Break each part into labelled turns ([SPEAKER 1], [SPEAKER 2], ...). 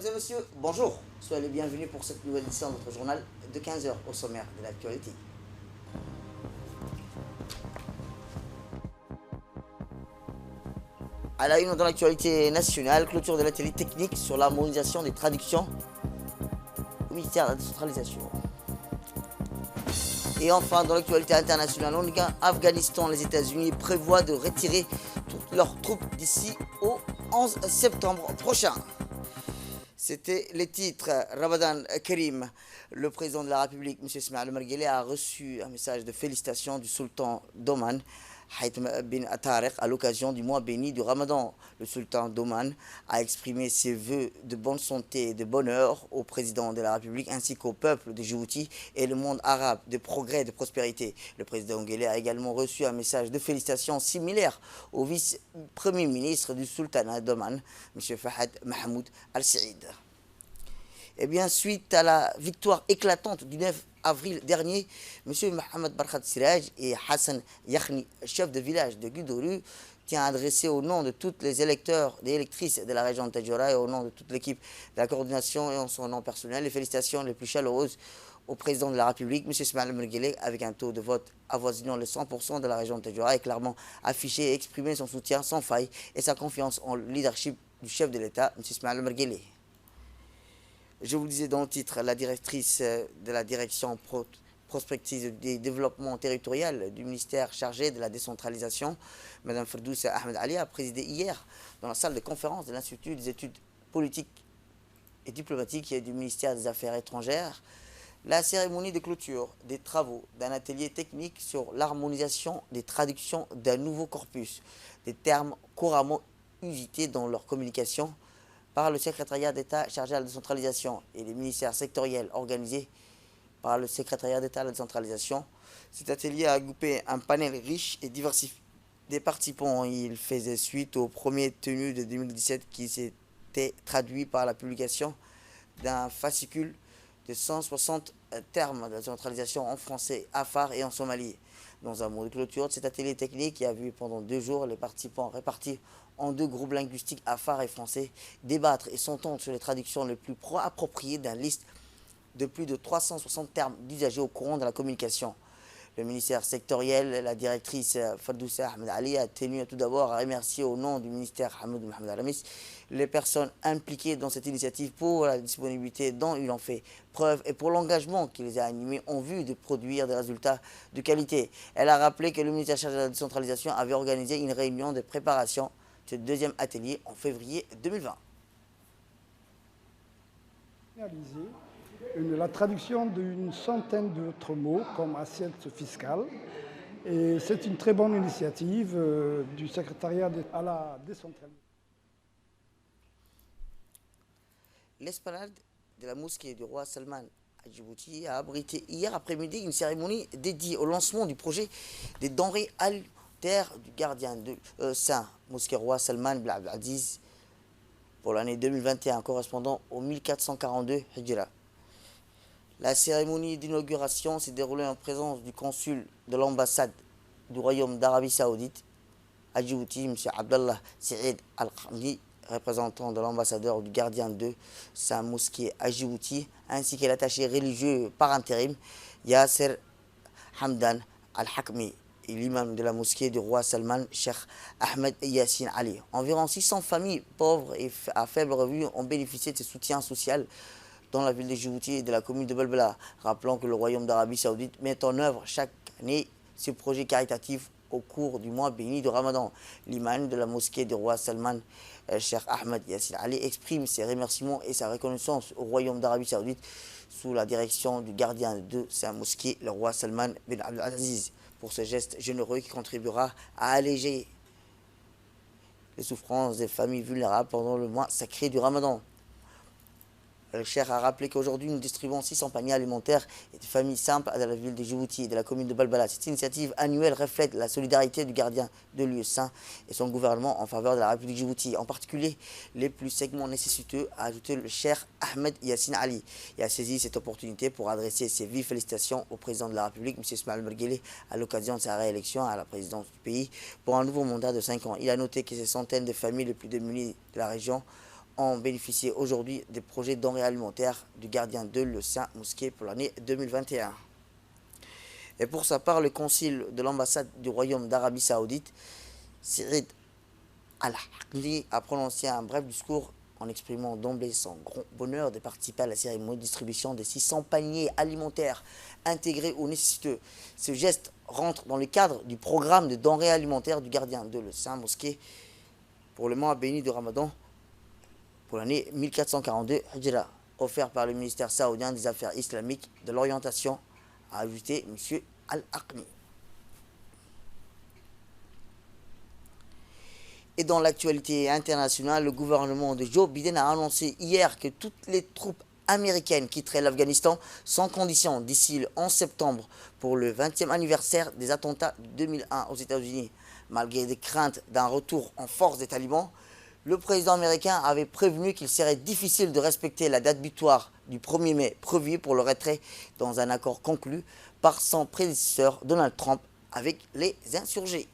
[SPEAKER 1] Mesdames et messieurs, bonjour. Soyez les bienvenus pour cette nouvelle édition de notre journal de 15 heures au sommaire de l'actualité. À la une dans l'actualité nationale, clôture de l'atelier technique sur l'harmonisation des traductions au ministère de la décentralisation. Et enfin, dans l'actualité internationale, en Afghanistan, les États-Unis prévoient de retirer toutes leurs troupes d'ici au 11 septembre prochain. C'était les titres. Ramadan Karim, le président de la République, M. Ismaël Marguerite, a reçu un message de félicitations du sultan d'Oman, Haytham bin Tariq, à l'occasion du mois béni du Ramadan. Le sultan d'Oman a exprimé ses vœux de bonne santé et de bonheur au président de la République ainsi qu'au peuple de Djibouti et le monde arabe, de progrès et de prospérité. Le président anglais a également reçu un message de félicitations similaire au vice-premier ministre du sultanat d'Oman, M. Fahad Mahmoud Al-Saïd. Eh bien, suite à la victoire éclatante du 9 avril dernier, M. Mohamed Barkhat Siraj et Hassan Yakhni, chef de village de Gudoru, tient à adresser au nom de tous les électeurs et électrices de la région de Tadjoura et au nom de toute l'équipe de la coordination et en son nom personnel, les félicitations les plus chaleureuses au président de la République, M. Ismaël Marguerite, avec un taux de vote avoisinant les 100% de la région de Tadjoura, et clairement affiché et exprimé son soutien sans faille et sa confiance en le leadership du chef de l'État, M. Ismaël Marguerite. Je vous disais dans le titre, la directrice de la direction prospective des développements territorial du ministère chargé de la décentralisation, Mme Ferdousa Ahmed Ali, a présidé hier dans la salle de conférence de l'Institut des études politiques et diplomatiques du ministère des Affaires étrangères la cérémonie de clôture des travaux d'un atelier technique sur l'harmonisation des traductions d'un nouveau corpus, des termes couramment usités dans leur communication par le secrétariat d'État chargé de la décentralisation et les ministères sectoriels organisés par le secrétariat d'État à la décentralisation. Cet atelier a groupé un panel riche et diversifié des participants. Il faisait suite au premier tenu de 2017 qui s'était traduit par la publication d'un fascicule de 160 termes de décentralisation en français, afar et en somalie. Dans un mot de clôture de cet atelier technique qui a vu pendant 2 jours les participants répartis en 2 groupes linguistiques afar et français débattre et s'entendre sur les traductions les plus appropriées d'une liste de plus de 360 termes d'usagers au courant de la communication. Le ministère sectoriel, la directrice Ferdousa Ahmed Ali a tenu tout d'abord à remercier au nom du ministère Hamoud Mohamed Alamis les personnes impliquées dans cette initiative pour la disponibilité dont ils ont fait preuve et pour l'engagement qui les a animés en vue de produire des résultats de qualité. Elle a rappelé que le ministère chargé de la décentralisation avait organisé une réunion de préparation de ce 2e atelier en février 2020.
[SPEAKER 2] La traduction d'une centaine d'autres mots comme assiette fiscale. Et c'est une très bonne initiative du secrétariat à la décentralisation.
[SPEAKER 1] L'esplanade de la mosquée du roi Salman à Djibouti a abrité hier après-midi une cérémonie dédiée au lancement du projet des denrées alimentaires du gardien de Saint mosquée roi Salman bin Abdelaziz pour l'année 2021 correspondant au 1442 Hijra. La cérémonie d'inauguration s'est déroulée en présence du consul de l'ambassade du Royaume d'Arabie Saoudite à Djibouti, M. Abdallah Saïd Al-Khamdi, représentant de l'ambassadeur du gardien de sa mosquée à Djibouti, ainsi que l'attaché religieux par intérim Yasser Hamdan Al-Hakmi et l'imam de la mosquée du roi Salman, Cheikh Ahmed Yassine Ali. Environ 600 familles pauvres et à faible revenu ont bénéficié de ce soutien social dans la ville de Djibouti et de la commune de Belbela. Rappelons que le Royaume d'Arabie Saoudite met en œuvre chaque année ce projet caritatif au cours du mois béni de Ramadan. L'imam de la mosquée du roi Salman, Cheikh Ahmed Yassine Ali, exprime ses remerciements et sa reconnaissance au Royaume d'Arabie Saoudite sous la direction du gardien de sa mosquée, le roi Salman bin Abdelaziz, pour ce geste généreux qui contribuera à alléger les souffrances des familles vulnérables pendant le mois sacré du Ramadan. Le Cheikh a rappelé qu'aujourd'hui nous distribuons 600 paniers alimentaires et des familles simples à la ville de Djibouti et de la commune de Balbala. Cette initiative annuelle reflète la solidarité du gardien de lieux saints et son gouvernement en faveur de la République de Djibouti, en particulier les plus segments nécessiteux, a ajouté le Cheikh Ahmed Yassine Ali. Il a saisi cette opportunité pour adresser ses vives félicitations au président de la République, M. Ismaël Marguerite, à l'occasion de sa réélection à la présidence du pays pour un nouveau mandat de 5 ans. Il a noté que ces centaines de familles les plus démunies de la région ont bénéficié aujourd'hui des projets denrées alimentaires du gardien de le Saint-Mosquée pour l'année 2021. Et pour sa part, le consul de l'ambassade du Royaume d'Arabie Saoudite, Sirid Al-Hakni, a prononcé un bref discours en exprimant d'emblée son grand bonheur de participer à la cérémonie de distribution des 600 paniers alimentaires intégrés aux nécessiteux. Ce geste rentre dans le cadre du programme de denrées alimentaires du gardien de le Saint-Mosquée pour le mois béni de Ramadan pour l'année 1442 Hijra, offert par le ministère saoudien des Affaires islamiques de l'orientation, a ajouté M. Al-Hakni. Et dans l'actualité internationale, le gouvernement de Joe Biden a annoncé hier que toutes les troupes américaines quitteraient l'Afghanistan sans condition d'ici le 11 septembre pour le 20e anniversaire des attentats de 2001 aux États-Unis. Malgré des craintes d'un retour en force des talibans, le président américain avait prévenu qu'il serait difficile de respecter la date butoir du 1er mai prévue pour le retrait dans un accord conclu par son prédécesseur Donald Trump avec les insurgés.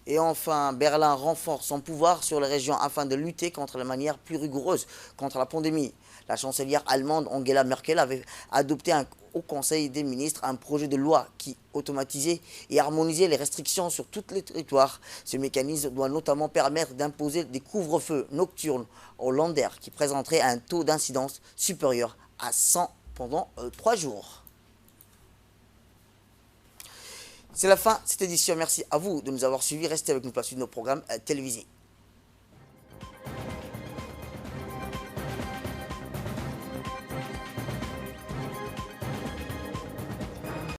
[SPEAKER 1] Et enfin, Berlin renforce son pouvoir sur les régions afin de lutter contre la manière plus rigoureuse contre la pandémie. La chancelière allemande Angela Merkel avait adopté au Conseil des ministres un projet de loi qui automatisait et harmonisait les restrictions sur tous les territoires. Ce mécanisme doit notamment permettre d'imposer des couvre-feux nocturnes aux Länder qui présenteraient un taux d'incidence supérieur à 100 pendant 3 jours. C'est la fin de cette édition. Merci à vous de nous avoir suivis. Restez avec nous pour la suite de nos programmes télévisés.